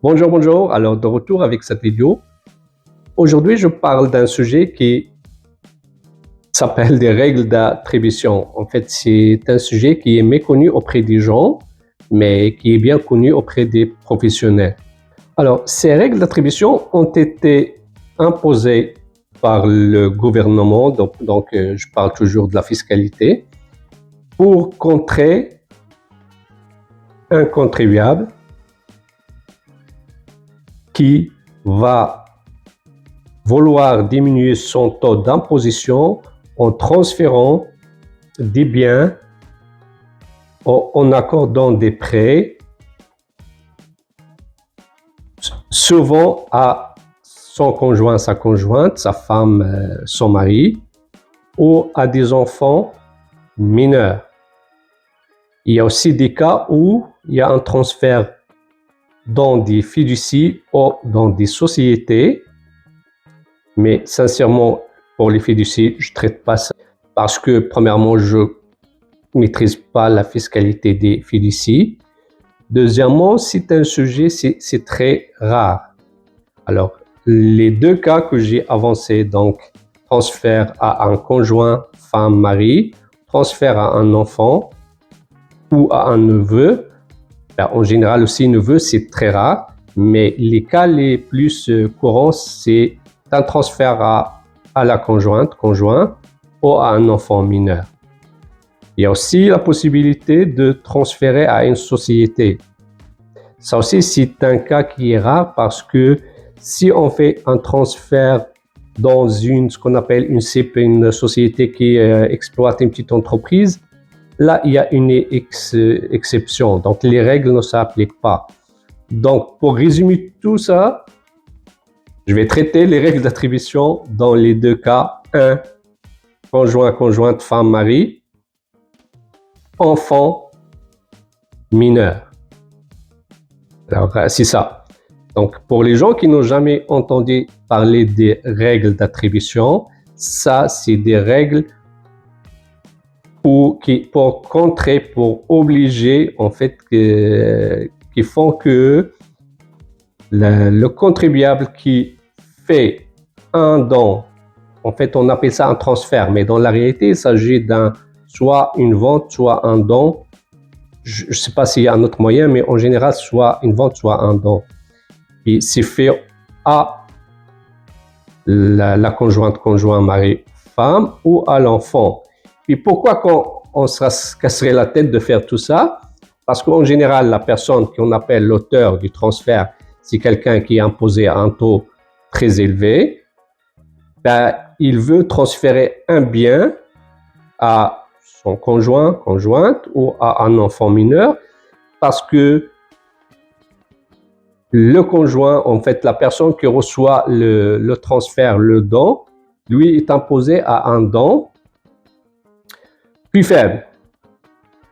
Bonjour, bonjour. Alors, de retour avec cette vidéo. Aujourd'hui, je parle d'un sujet qui s'appelle des règles d'attribution. En fait, c'est un sujet qui est méconnu auprès des gens, mais qui est bien connu auprès des professionnels. Alors, ces règles d'attribution ont été imposées par le gouvernement, donc je parle toujours de la fiscalité, pour contrer un contribuable qui va vouloir diminuer son taux d'imposition en transférant des biens, en accordant des prêts, souvent à son conjoint, sa conjointe, sa femme, son mari, ou à des enfants mineurs. Il y a aussi des cas où il y a un transfert dans des fiducies ou dans des sociétés, mais sincèrement, pour les fiducies, je ne traite pas ça parce que, premièrement, je ne maîtrise pas la fiscalité des fiducies. Deuxièmement, c'est un sujet, c'est très rare. Alors, les deux cas que j'ai avancés, donc transfert à un conjoint, femme, mari, transfert à un enfant ou à un neveu, en général aussi neveu, c'est très rare, mais les cas les plus courants, c'est un transfert à la conjointe, conjoint, ou à un enfant mineur. Il y a aussi la possibilité de transférer à une société. Ça aussi, c'est un cas qui est rare parce que si on fait un transfert dans ce qu'on appelle une SIP, une société qui exploite une petite entreprise, là, il y a une exception. Donc, les règles ne s'appliquent pas. Donc, pour résumer tout ça, je vais traiter les règles d'attribution dans les deux cas. Un, conjoint, conjointe, femme, mari, enfant, mineur. Alors, c'est ça. Donc, pour les gens qui n'ont jamais entendu parler des règles d'attribution, ça, c'est des règles pour contrer, pour obliger, en fait, qui font que le contribuable qui fait un don, en fait, on appelle ça un transfert, mais dans la réalité, il s'agit d'un soit une vente, soit un don. Je ne sais pas s'il y a un autre moyen, mais en général, soit une vente, soit un don. Et c'est fait à la conjointe, conjoint, mari, femme ou à l'enfant. Et pourquoi on se casserait la tête de faire tout ça? Parce qu'en général, la personne qu'on appelle l'auteur du transfert, c'est quelqu'un qui est imposé à un taux très élevé. Ben, il veut transférer un bien à son conjoint, conjointe ou à un enfant mineur parce que le conjoint, en fait, la personne qui reçoit le transfert, le don, lui est imposé à un don plus faible.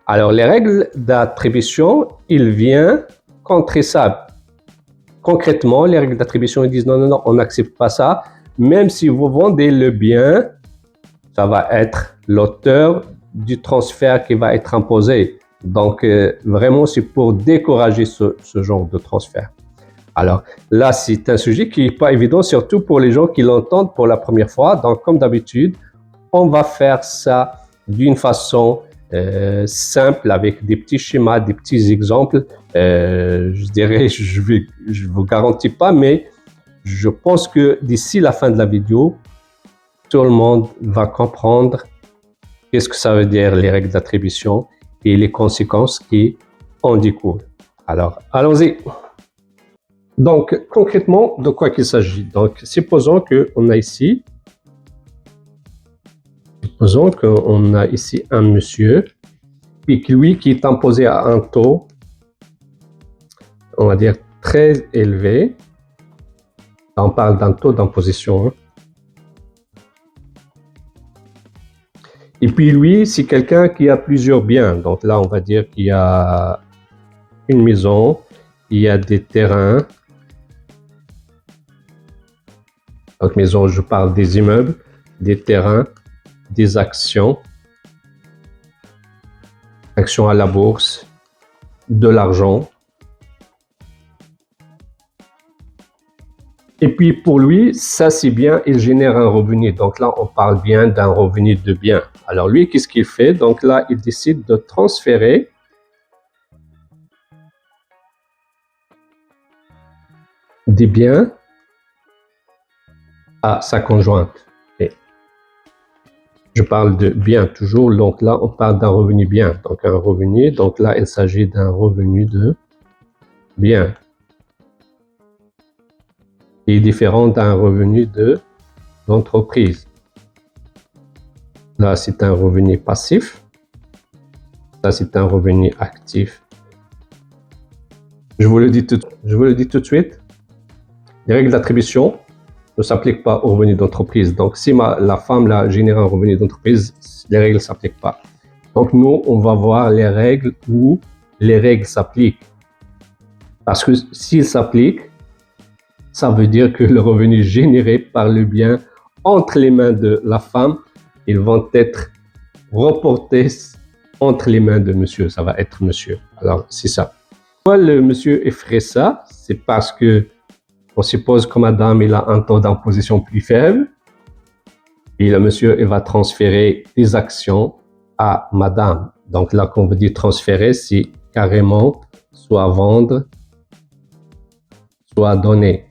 Alors, les règles d'attribution, il vient contrer ça. Concrètement, les règles d'attribution, ils disent non, non, non, on n'accepte pas ça. Même si vous vendez le bien, ça va être l'auteur du transfert qui va être imposé. Donc, vraiment, c'est pour décourager ce genre de transfert. Alors là, c'est un sujet qui n'est pas évident, surtout pour les gens qui l'entendent pour la première fois. Donc, comme d'habitude, on va faire ça d'une façon simple, avec des petits schémas, des petits exemples. Je dirais, je vous garantis pas, mais je pense que d'ici la fin de la vidéo, tout le monde va comprendre qu'est-ce que ça veut dire les règles d'attribution et les conséquences qui en découlent. Alors, allons-y. Donc, concrètement, de quoi qu'il s'agit? Donc, supposons qu'on a ici un monsieur, et lui qui est imposé à un taux, on va dire, très élevé. On parle d'un taux d'imposition. Et puis lui, c'est quelqu'un qui a plusieurs biens. Donc là, on va dire qu'il y a une maison, il y a des terrains. Donc maison, je parle des immeubles, des terrains, des actions à la bourse, de l'argent. Et puis pour lui, ça c'est bien, il génère un revenu. Donc là, on parle bien d'un revenu de bien. Alors lui, qu'est-ce qu'il fait? Donc là, il décide de transférer des biens à sa conjointe. Et je parle de bien toujours, donc là, on parle d'un revenu bien. Donc un revenu, donc là, il s'agit d'un revenu de bien. Qui est différent d'un revenu d'entreprise. Là, c'est un revenu passif. Ça, c'est un revenu actif. Je vous le dis tout de suite. Les règles d'attribution ne s'appliquent pas au revenu d'entreprise. Donc, si la femme là, génère un revenu d'entreprise, les règles ne s'appliquent pas. Donc, nous, on va voir les règles où les règles s'appliquent. Parce que s'ils s'appliquent, ça veut dire que le revenu généré par le bien entre les mains de la femme, ils vont être reportés entre les mains de monsieur. Ça va être monsieur. Alors, c'est ça. Pourquoi le monsieur ferait ça? C'est parce que on suppose que madame il a un taux d'imposition plus faible. Et le monsieur il va transférer des actions à madame. Donc là, quand on veut dire transférer, c'est carrément soit vendre, soit donner.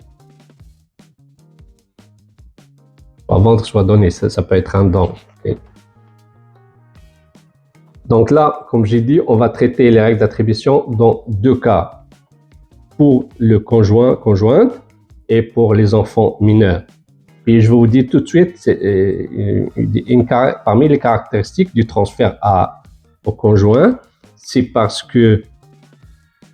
Soit vendre, soit donner. Ça peut être un don. Okay. Donc là, comme j'ai dit, on va traiter les règles d'attribution dans deux cas. Pour le conjointe et pour les enfants mineurs. Et je vous dis tout de suite, parmi les caractéristiques du transfert au conjoint, c'est parce que,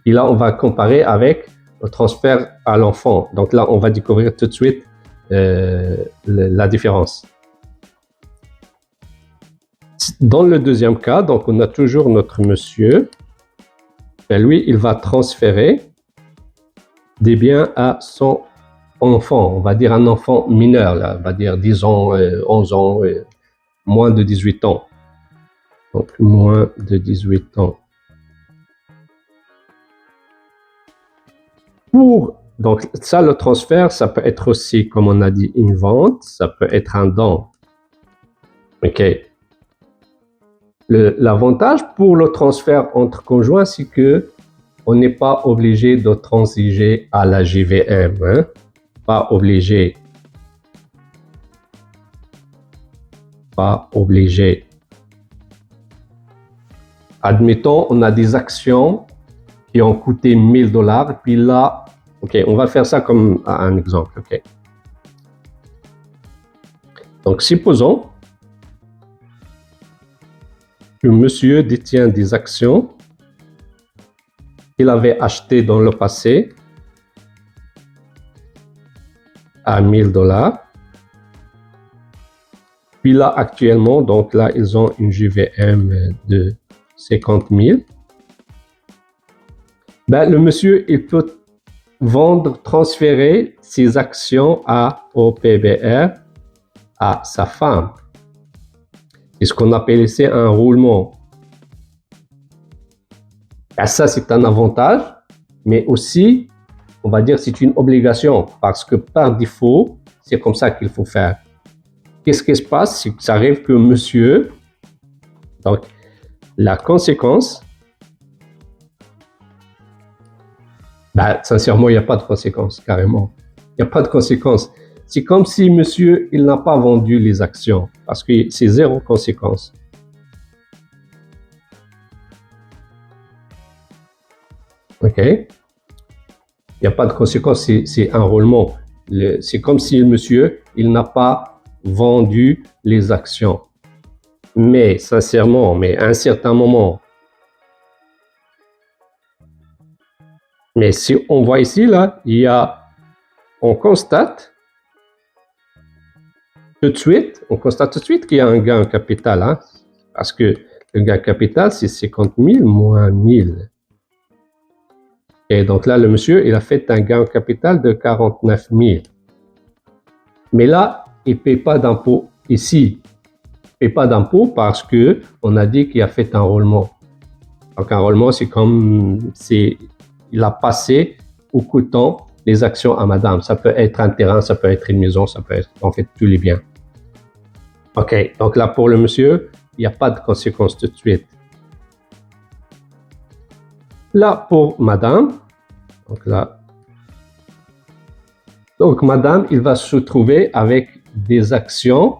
et là on va comparer avec le transfert à l'enfant. Donc là on va découvrir tout de suite la différence. Dans le deuxième cas, donc on a toujours notre monsieur, et lui il va transférer des biens à son enfant, on va dire un enfant mineur, là, on va dire 10 ans, 11 ans, moins de 18 ans. Donc, moins de 18 ans. Donc, ça, le transfert, ça peut être aussi, comme on a dit, une vente, ça peut être un don. OK. L'avantage pour le transfert entre conjoints, c'est que on n'est pas obligé de transiger à la JVM. Hein? Pas obligé. Pas obligé. Admettons, on a des actions qui ont coûté 1000 $. Puis là, OK, on va faire ça comme un exemple. OK. Donc, supposons que monsieur détient des actions qu'il avait achetées dans le passé à 1000 $. Puis là, actuellement, donc là, ils ont une JVM de 50 000. Ben, le monsieur, il peut vendre, transférer ses actions au PBR à sa femme. C'est ce qu'on appelle ici un roulement. Et ça, c'est un avantage, mais aussi, on va dire, c'est une obligation parce que par défaut, c'est comme ça qu'il faut faire. Qu'est-ce qui se passe? C'est que ça arrive que monsieur, donc la conséquence, ben, sincèrement, il n'y a pas de conséquence, carrément. Il n'y a pas de conséquence. C'est comme si monsieur, il n'a pas vendu les actions parce que c'est zéro conséquence. OK? Il n'y a pas de conséquence, c'est un roulement. C'est comme si le monsieur, il n'a pas vendu les actions. Mais sincèrement, mais à un certain moment, mais si on voit ici, là, on constate tout de suite qu'il y a un gain capital, hein, parce que le gain capital, c'est 50 000 moins 1000. Et donc là, le monsieur, il a fait un gain capital de 49 000. Mais là, il ne paie pas d'impôt ici. Il ne paie pas d'impôt parce qu'on a dit qu'il a fait un roulement. Donc un roulement, c'est comme il a passé au coûtant les actions à madame. Ça peut être un terrain, ça peut être une maison, ça peut être en fait tous les biens. Ok, donc là pour le monsieur, il n'y a pas de conséquences tout de suite. Là pour madame, donc madame, il va se trouver avec des actions.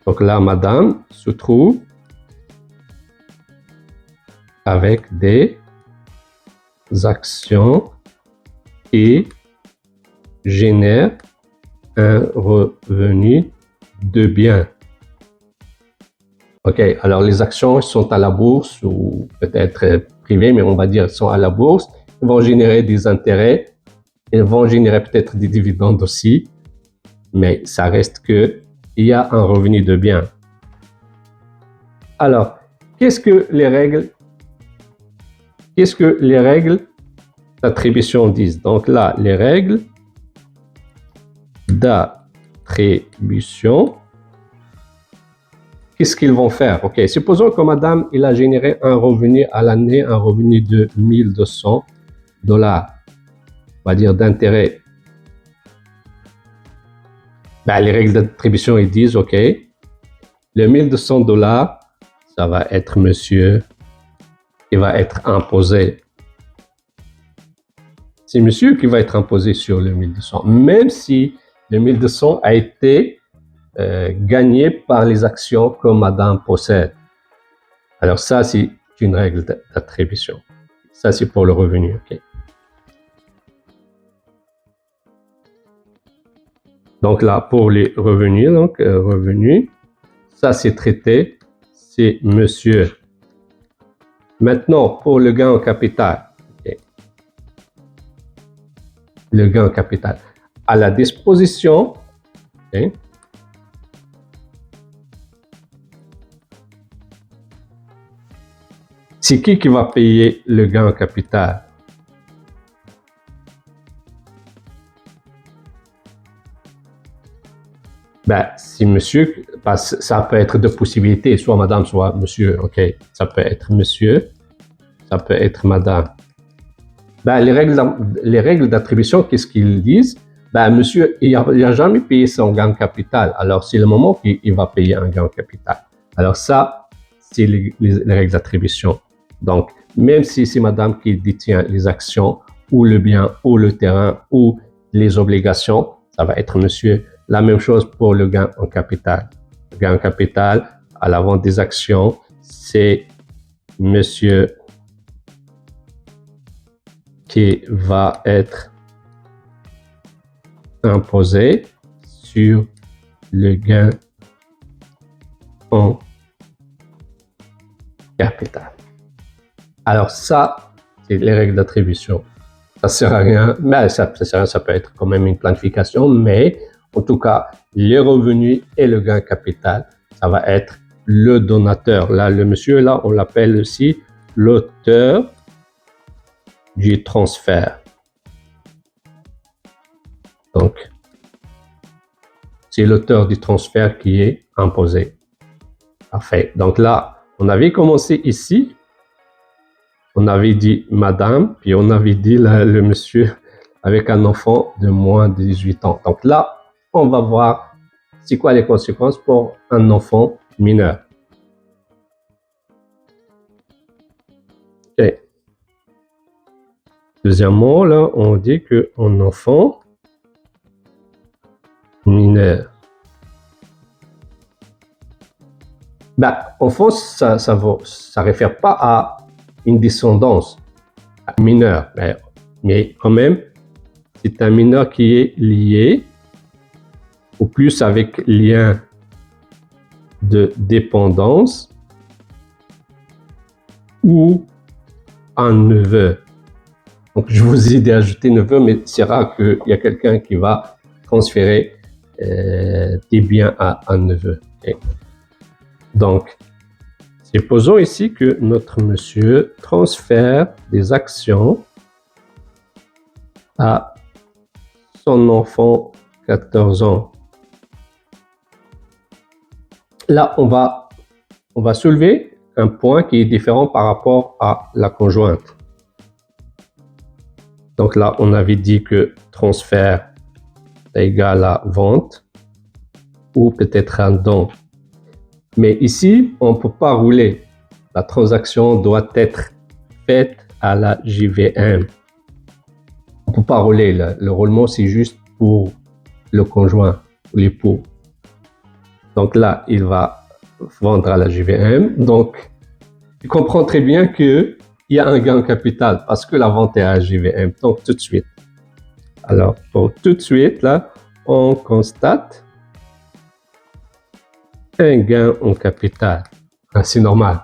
Donc là, madame se trouve avec des actions qui génèrent un revenu de biens. Ok, alors les actions sont à la bourse ou peut-être privées, mais on va dire sont à la bourse. Ils vont générer des intérêts, ils vont générer peut-être des dividendes aussi, mais ça reste que il y a un revenu de biens. Alors, qu'est-ce que les règles d'attribution disent? Donc là, les règles d'attribution, qu'est-ce qu'ils vont faire? Ok, supposons que madame, il a généré un revenu à l'année, un revenu de $1 200, on va dire d'intérêt. Ben, les règles d'attribution, ils disent, ok, le $1 200, ça va être monsieur, il va être imposé. C'est monsieur qui va être imposé sur le 1200, même si le 1200 a été gagné par les actions que madame possède. Alors ça, c'est une règle d'attribution. Ça, c'est pour le revenu. Okay. Donc là, pour les revenus, revenus, ça c'est traité, c'est monsieur. Maintenant, pour le gain en capital. Okay. Le gain en capital. À la disposition, okay, c'est qui va payer le gain en capital? Ben, si monsieur, ça peut être deux possibilités, soit madame, soit monsieur, ok? Ça peut être monsieur, ça peut être madame. Ben, les règles d'attribution, qu'est-ce qu'ils disent? Ben, monsieur, il n'a jamais payé son gain en capital, alors c'est le moment qu'il va payer un gain en capital. Alors ça, c'est les règles d'attribution. Donc, même si c'est madame qui détient les actions, ou le bien, ou le terrain, ou les obligations, ça va être monsieur. La même chose pour le gain en capital. Le gain en capital, à la vente des actions, c'est monsieur qui va être imposé sur le gain en capital. Alors ça, c'est les règles d'attribution. Ça sert à rien, mais ça peut être quand même une planification, mais en tout cas, les revenus et le gain capital, ça va être le donateur. Là, le monsieur, là, on l'appelle aussi l'auteur du transfert. Donc, c'est l'auteur du transfert qui est imposé. Parfait. Donc là, on avait commencé ici. On avait dit madame, puis on avait dit le monsieur avec un enfant de moins de 18 ans. Donc là, on va voir c'est quoi les conséquences pour un enfant mineur. Okay. Deuxièmement, là, on dit qu'un enfant mineur. Ben, enfant, ça réfère pas à une descendance mineure, mais quand même, c'est un mineur qui est lié au plus avec lien de dépendance ou un neveu. Donc, je vous ai dit ajouter neveu, mais c'est rare qu'il y a quelqu'un qui va transférer des biens à un neveu. Okay. Donc, supposons ici que notre monsieur transfère des actions à son enfant 14 ans. Là, on va soulever un point qui est différent par rapport à la conjointe. Donc là, on avait dit que transfert est égal à vente ou peut-être un don. Mais ici, on ne peut pas rouler. La transaction doit être faite à la JVM. On ne peut pas rouler. Le roulement, c'est juste pour le conjoint ou l'époux. Donc là, il va vendre à la JVM. Donc, tu comprends très bien qu'il y a un gain en capital parce que la vente est à la JVM. Donc, tout de suite. Alors, pour tout de suite, là, on constate un gain en capital. C'est normal.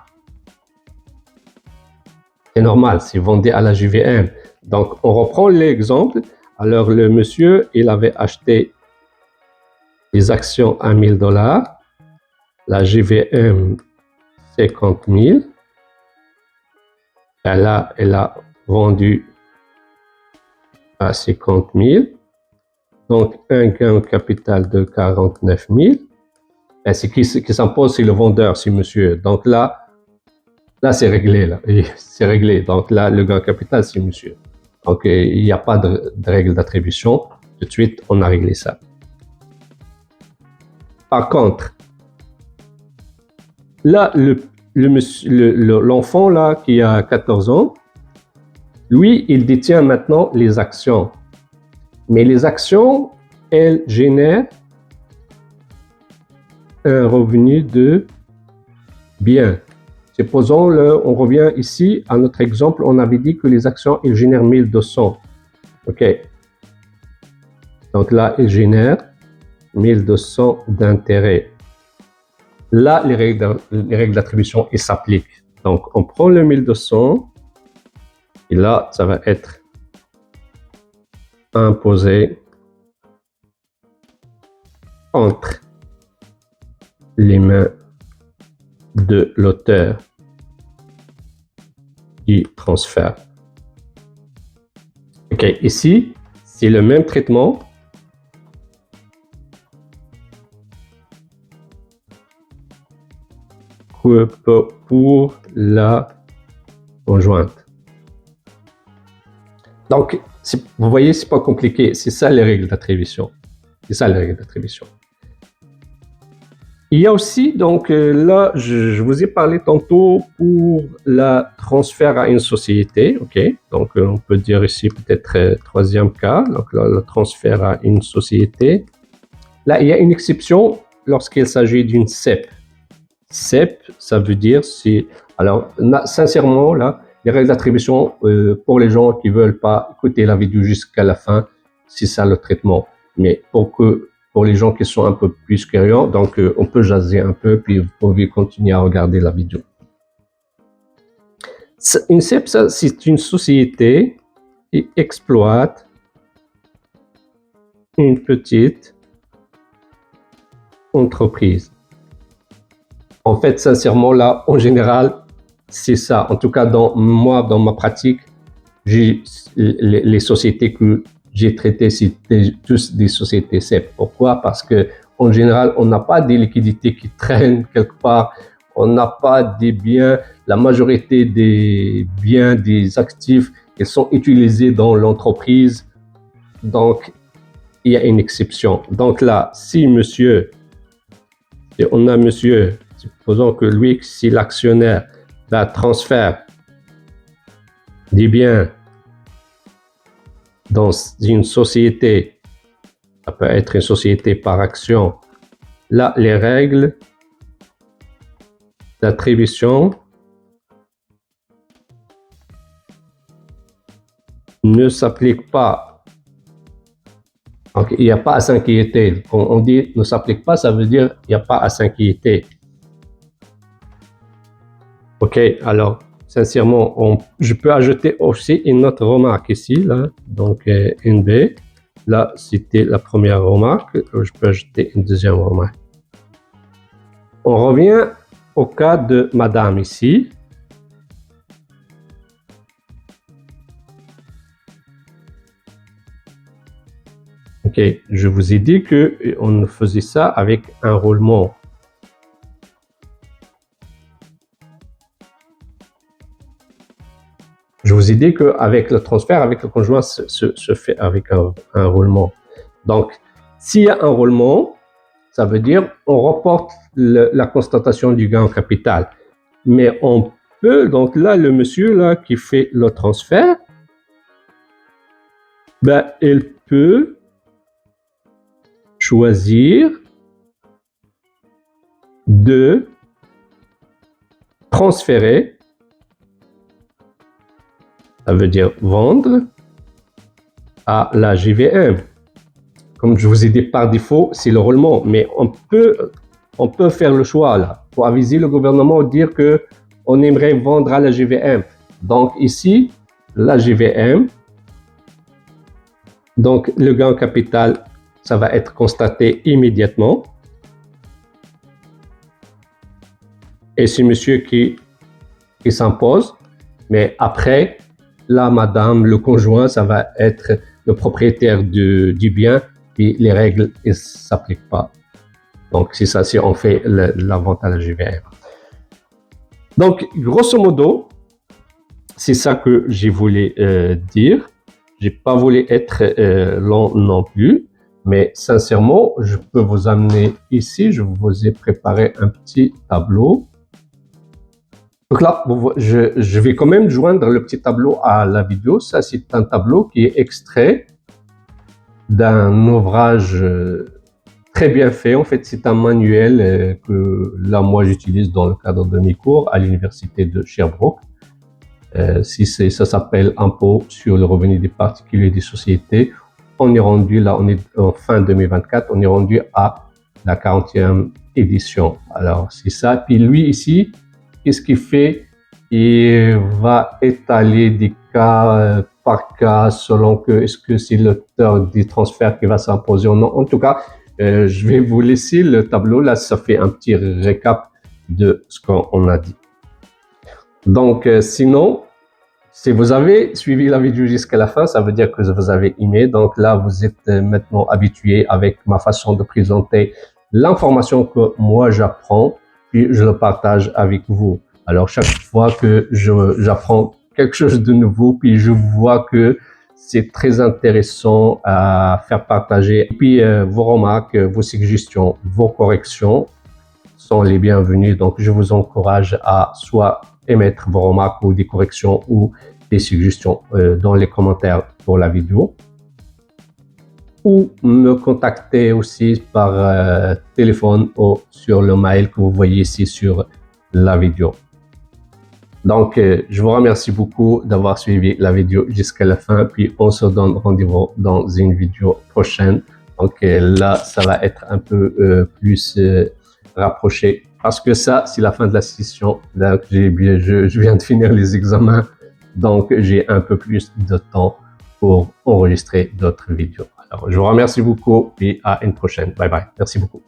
C'est normal, c'est vendu à la JVM. Donc, on reprend l'exemple. Alors, le monsieur, il avait acheté les actions à 1000 $. La JVM, 50 000. Elle a vendu à 50 000. Donc, un gain capital de 49 000. Et ce qui s'impose, c'est le vendeur, c'est monsieur. Donc là, c'est réglé. C'est réglé. Donc là, le gain capital, c'est monsieur. Donc, il n'y a pas de règle d'attribution. Tout de suite, on a réglé ça. Par contre, là, l'enfant là qui a 14 ans, lui, il détient maintenant les actions. Mais les actions, elles génèrent un revenu de bien. Supposons, on revient ici à notre exemple, on avait dit que les actions, elles génèrent 1200. OK. Donc là, elles génèrent 1200 d'intérêt. Là, les règles d'attribution, elles s'appliquent. Donc, on prend le 1200 et là, ça va être imposé entre les mains de l'auteur du transfert. OK, ici, c'est le même traitement. Pour la conjointe. Donc, vous voyez, c'est pas compliqué. C'est ça les règles d'attribution. C'est ça les règles d'attribution. Il y a aussi, donc là, je vous ai parlé tantôt pour la transfert à une société. OK, donc on peut dire ici peut-être troisième cas. Donc là, le transfert à une société. Là, il y a une exception lorsqu'il s'agit d'une CEP. CEP, ça veut dire si... Alors, sincèrement, là, les règles d'attribution, pour les gens qui ne veulent pas écouter la vidéo jusqu'à la fin, c'est ça le traitement. Mais pour les gens qui sont un peu plus curieux, donc on peut jaser un peu, puis vous pouvez continuer à regarder la vidéo. Une CEP, c'est une société qui exploite une petite entreprise. En fait, sincèrement, là, en général, c'est ça. En tout cas, dans ma pratique, les sociétés que j'ai traitées, c'était tous des sociétés CEP. Pourquoi? Parce que en général, on n'a pas des liquidités qui traînent quelque part. On n'a pas des biens. La majorité des biens, des actifs, ils sont utilisés dans l'entreprise. Donc, il y a une exception. Donc là, si on a monsieur, supposons que lui, si l'actionnaire va transférer des biens dans une société, ça peut être une société par action, là, les règles d'attribution ne s'appliquent pas. Donc, il n'y a pas à s'inquiéter. Quand on dit ne s'applique pas, ça veut dire il n'y a pas à s'inquiéter. OK, alors, sincèrement, je peux ajouter aussi une autre remarque ici, là, donc NB. Là, c'était la première remarque. Je peux ajouter une deuxième remarque. On revient au cas de madame ici. OK, je vous ai dit qu'on faisait ça avec un roulement. Je vous ai dit qu'avec le transfert, avec le conjoint, se fait avec un roulement. Donc, s'il y a un roulement, ça veut dire on reporte la constatation du gain en capital. Mais on peut, donc là, le monsieur là qui fait le transfert, ben, il peut choisir de transférer, ça veut dire vendre, à la JVM. Comme je vous ai dit, par défaut, c'est le roulement, mais on peut faire le choix là, pour aviser le gouvernement et dire qu'on aimerait vendre à la JVM. Donc ici, la JVM, donc le gain en capital, ça va être constaté immédiatement. Et c'est monsieur qui s'impose, mais après, là, madame, le conjoint, ça va être le propriétaire du bien, et les règles ne s'appliquent pas. Donc, c'est ça, si on fait la vente à la JVM. Donc, grosso modo, c'est ça que j'ai voulu dire. J'ai pas voulu être long non plus, mais sincèrement, je peux vous amener ici. Je vous ai préparé un petit tableau. Donc là, je vais quand même joindre le petit tableau à la vidéo. Ça, c'est un tableau qui est extrait d'un ouvrage très bien fait. En fait, c'est un manuel que là, moi, j'utilise dans le cadre de mes cours à l'université de Sherbrooke. Ça s'appelle Impôt sur le revenu des particuliers et des sociétés. On est rendu là, on est en fin 2024, on est rendu à la 40e édition. Alors, c'est ça. Puis lui, ici, qu'est-ce qu'il fait? Il va étaler des cas par cas selon que est-ce que c'est l'auteur du transfert qui va s'imposer ou non. En tout cas, je vais vous laisser le tableau. Là, ça fait un petit récap de ce qu'on a dit. Donc, sinon, si vous avez suivi la vidéo jusqu'à la fin, ça veut dire que vous avez aimé. Donc là, vous êtes maintenant habitué avec ma façon de présenter l'information que moi j'apprends, puis je le partage avec vous. Alors, chaque fois que j'apprends quelque chose de nouveau, puis je vois que c'est très intéressant à faire partager. Et puis, vos remarques, vos suggestions, vos corrections sont les bienvenues. Donc, je vous encourage à soit émettre vos remarques ou des corrections ou des suggestions dans les commentaires pour la vidéo, ou me contacter aussi par téléphone ou sur le mail que vous voyez ici sur la vidéo. Donc, je vous remercie beaucoup d'avoir suivi la vidéo jusqu'à la fin, puis on se donne rendez-vous dans une vidéo prochaine. Donc là, ça va être un peu plus rapproché, parce que ça, c'est la fin de la session. Là, je viens de finir les examens, donc j'ai un peu plus de temps pour enregistrer d'autres vidéos. Alors, je vous remercie beaucoup et à une prochaine. Bye bye. Merci beaucoup.